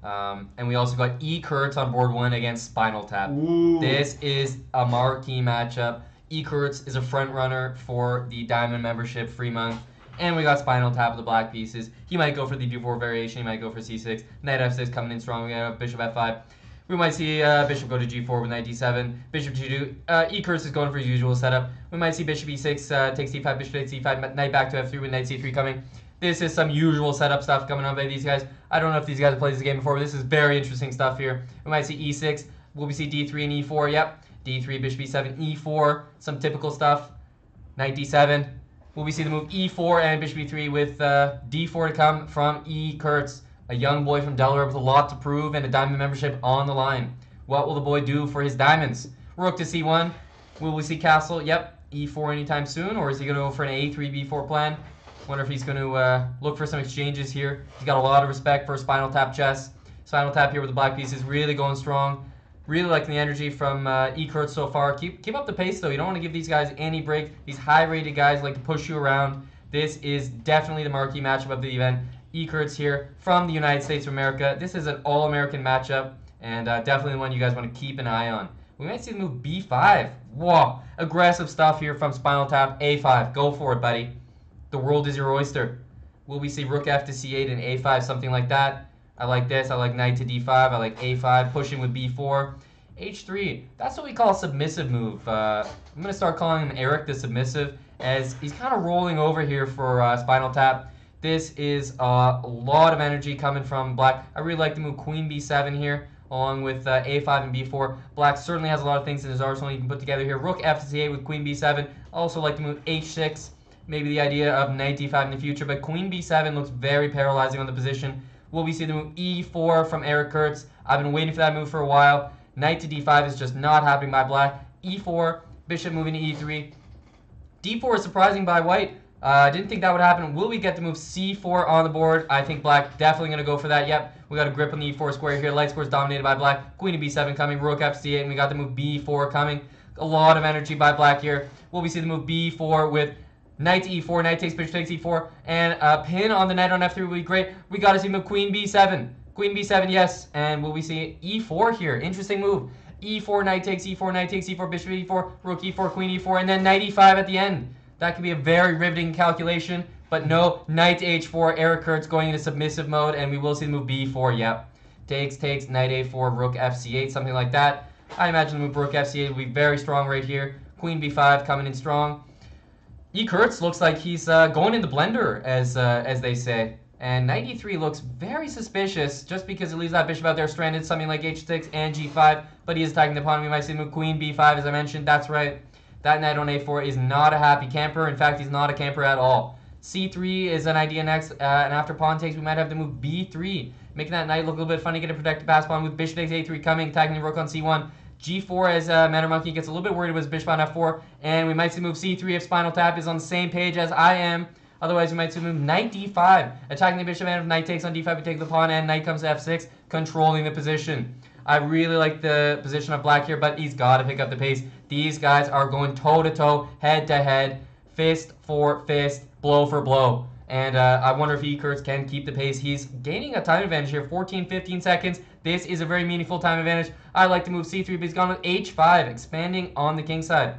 And we also got E. Kurtz on board 1 against Spinal Tap. Ooh. This is a marquee matchup. E. Kurtz is a front runner for the Diamond membership free month. And we got Spinal Tap with the black pieces. He might go for the D4 variation. He might go for C6. Knight F6 coming in strong. We got Bishop F5. We might see Bishop go to G4 with Knight D7. Bishop G2. E. Kurtz is going for his usual setup. We might see Bishop E6, takes C5, Bishop takes C5, Knight back to F3 with Knight C3 coming. This is some usual setup stuff coming on by these guys. I don't know if these guys have played this game before, but this is very interesting stuff here. We might see E6. Will we see D3 and E4? Yep. D3, Bishop E7, E4. Some typical stuff. Knight D7. Will we see the move E4 and Bishop E3 with D4 to come from E. Kurtz, a young boy from Delaware with a lot to prove and a Diamond membership on the line. What will the boy do for his diamonds? Rook to C1. Will we see castle? Yep. E4 anytime soon, or is he going to go for an A3, B4 plan? Wonder if he's going to look for some exchanges here. He's got a lot of respect for Spinal Tap chess. Spinal Tap here with the black pieces, really going strong. Really liking the energy from E. Kurtz so far. Keep up the pace, though. You don't want to give these guys any break. These high-rated guys like to push you around. This is definitely the marquee matchup of the event. E. Kurtz here from the United States of America. This is an all-American matchup, and definitely the one you guys want to keep an eye on. We might see the move B5. Whoa, aggressive stuff here from Spinal Tap. A5, go for it, buddy. The world is your oyster. Will we see Rook F to C8 and A5, something like that? I like this. I like Knight to D5. I like A5, pushing with B4. H3, that's what we call a submissive move. I'm going to start calling him Eric the Submissive, as he's kind of rolling over here for Spinal Tap. This is a lot of energy coming from Black. I really like the move Queen B7 here, along with A5 and B4. Black certainly has a lot of things in his arsenal he can put together here. Rook F to C8 with Queen B7. I also like the move H6. Maybe the idea of Knight D5 in the future, but Queen B7 looks very paralyzing on the position. Will we see the move E4 from Eric Kurtz? I've been waiting for that move for a while. Knight to D5 is just not happening by Black. E4, Bishop moving to E3. D4 is surprising by White. Didn't think that would happen. Will we get the move C4 on the board? I think Black definitely going to go for that. Yep, we got a grip on the E4 square here. Light square is dominated by Black. Queen to B7 coming. Rook F to C8, and we got the move B4 coming. A lot of energy by Black here. Will we see the move B4 with Knight to E4, Knight takes, Bishop takes E4, and a pin on the Knight on F3 would be great. We got to see move Queen B7. Queen B7, yes. And will we see E4 here? Interesting move. E4, Knight takes E4, Knight takes E4, Bishop E4, Rook E4, Queen E4, and then Knight E5 at the end. That could be a very riveting calculation, but no, Knight to H4, Eric Kurtz going into submissive mode, and we will see the move B4, yep. Takes, Knight A4, Rook FC8, something like that. I imagine the move Rook FC8 will be very strong right here. Queen B5 coming in strong. E. Kurtz looks like he's going in the blender, as they say. And Knight E3 looks very suspicious just because it leaves that bishop out there stranded, something like H6 and G5. But he is attacking the pawn. We might see move Queen B5, as I mentioned. That's right. That Knight on A4 is not a happy camper. In fact, he's not a camper at all. C3 is an idea next. And after pawn takes, we might have to move B3, making that Knight look a little bit funny. Get a protected pass pawn with Bishop takes A3 coming, attacking the Rook on C1. G4 as Manor Monkey gets a little bit worried with his bishop on F4, and we might see move C3 if Spinal Tap is on the same page as I am. Otherwise, we might see move Knight D5, attacking the bishop, and if Knight takes on D5, we take the pawn, and Knight comes to F6, controlling the position. I really like the position of Black here, but he's got to pick up the pace. These guys are going toe-to-toe, head-to-head, fist for fist, blow for blow. And I wonder if E. Kurtz can keep the pace. He's gaining a time advantage here, 14, 15 seconds. This is a very meaningful time advantage. I like to move C3, but he's gone with H5, expanding on the king side.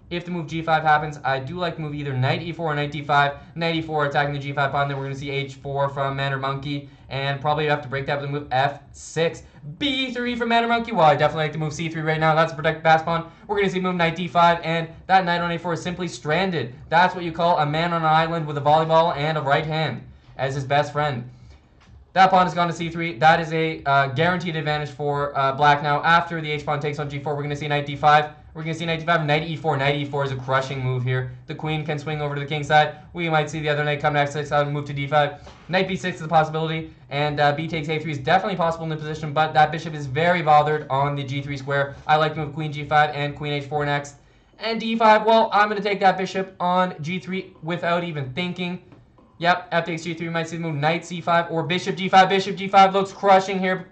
If the move G5 happens, I do like to move either Knight E4 or Knight D5. Knight E4 attacking the G5 pawn, then we're going to see H4 from Manor Monkey, and probably have to break that with the move F6. B3 from Manor Monkey. Well, I definitely like to move C3 right now. That's a protected pass pawn. We're going to see move Knight D5, and that Knight on A4 is simply stranded. That's what you call a man on an island with a volleyball and a right hand as his best friend. That pawn has gone to C3. That is a guaranteed advantage for Black now. After the H-pawn takes on G4, we're going to see Knight D5. We're going to see Knight D5, Knight E4. Knight E4 is a crushing move here. The queen can swing over to the king side. We might see the other knight come to X6 and move to D5. Knight B6 is a possibility, and B takes A3 is definitely possible in the position, but that bishop is very bothered on the G3 square. I like to move Queen G5 and Queen H4 next. And D5, well, I'm going to take that bishop on G3 without even thinking. Yep, F takes G3, we might see the move Knight C5 or Bishop G5. Bishop G5 looks crushing here.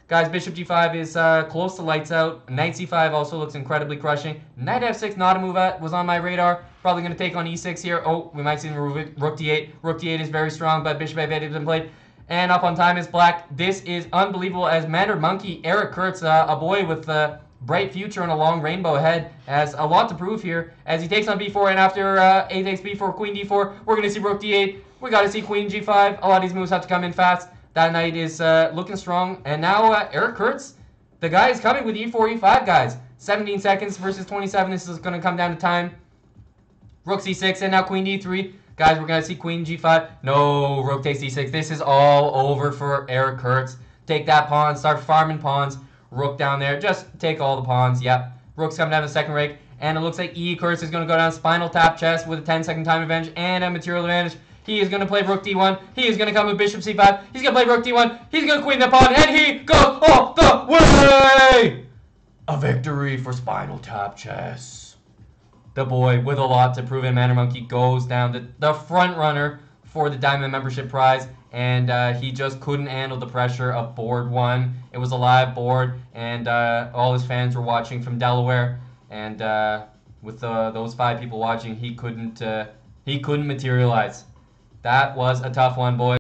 Guys, Bishop G5 is close to lights out. Knight C5 also looks incredibly crushing. Knight F6, not a move that was on my radar. Probably going to take on E6 here. Oh, we might see Rook D8. Rook D8 is very strong, but Bishop F8 has been played. And up on time is Black. This is unbelievable as Mandarin Monkey, Eric Kurtz, a boy with a bright future and a long rainbow ahead, has a lot to prove here as he takes on b4, and after A takes b4, queen d4, we're going to see rook d8. We got to see queen g5. A lot of these moves have to come in fast. That knight is looking strong. And now Eric Kurtz, the guy is coming with e4, e5, guys. 17 seconds versus 27. This is going to come down to time. Rook c6 and now queen d3. Guys, we're going to see queen g5. No, rook takes d6. This is all over for Eric Kurtz. Take that pawn. Start farming pawns. Rook down there. Just take all the pawns. Yep. Rook's coming down the second rake. And it looks like Kurtz is going to go down spinal tap chess with a 10-second time advantage and a material advantage. He is going to play rook d1. He is going to come with bishop c5. He's going to play rook d1. He's going to queen the pawn. And he goes all the way! A victory for spinal tap chess. The boy with a lot to prove in Mandarin Monkey goes down the front runner for the Diamond Membership Prize, and he just couldn't handle the pressure of board one. It was a live board, and all his fans were watching from Delaware, and with those 5 people watching, he couldn't materialize. That was a tough one, boys.